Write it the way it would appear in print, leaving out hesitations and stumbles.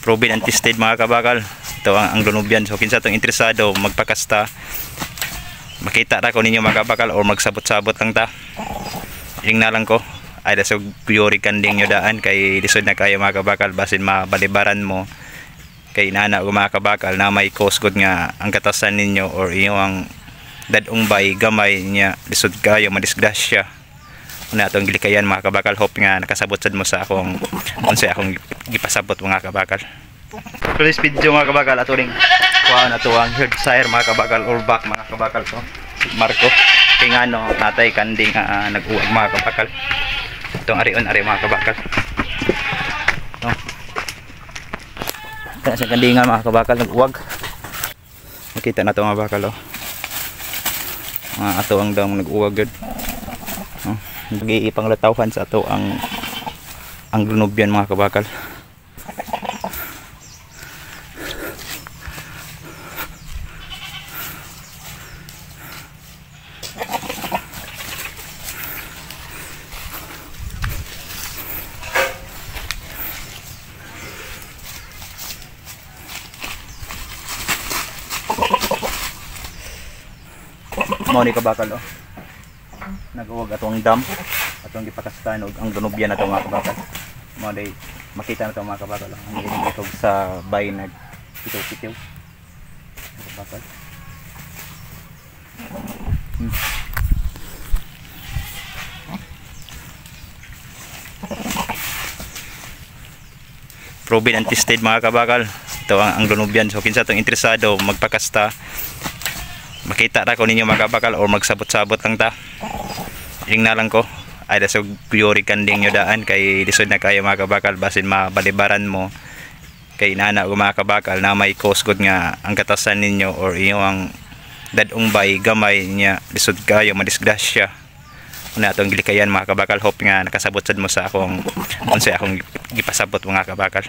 proven and tested mga kabakal. Ito ang Anglo-Nubian. So kinsa tong interesado magpakasta, makita ra ko ninyo mga kabakal or magsabot-sabot lang ta. Ring na lang ko ay dasog kuyori kanding nyo daan kay lisod na kayo mga kabakal basin mabalibaran mo kay inana ko mga kabakal na may cause good nga ang katasan ninyo or iyo ang dadong bay gamay niya lisod kayo madisgrasya. Una atong gilikayan mga kabakal, hope nga nakasabot sad mo sa akong unsay akong gipasabot mga kabakal. For this video mga kabakal ato ring kuha na to ang herd sire mga kabakal or back mga kabakal ko si Marco kay ngano natay kanding nag-uwag mga kabakal. Itong arion ari mga kabakal. No. Kana sa kandingan mga kabakal nag-uwag. Makita na to mga bakal oh. Ato ang dang nag-uwag gud. No. Panglatawhan sa ato ang Anglo-Nubian mga kabakal. Mao ni kabakal oh. Nag-uwag atong dam atong gipakastan og ang Anglo-Nubian ato mga kabakal. Mao day makita na to mga kabakal ang itog sa bay nag pitaw-pitaw kabakal. Proven and tested mga kabakal. Ito ang Anglo-Nubian. So kinsa tong interesado magpakasta, makita ra ko ninyo mga kabakal or magsabot-sabot lang ta. Ring na lang ko ay dasog kuyori kanding nyo daan kay lisod na kayo mga kabakal basin mabalibaran mo kay inana ko mga kabakal na may cause good nga ang katasan ninyo or iyo ang dadong bay gamay niya lisod kayo madisgrasya. Una atong gilikayan mga kabakal, hope nga nakasabot sad mo sa akong unsay akong gipasabot mga kabakal.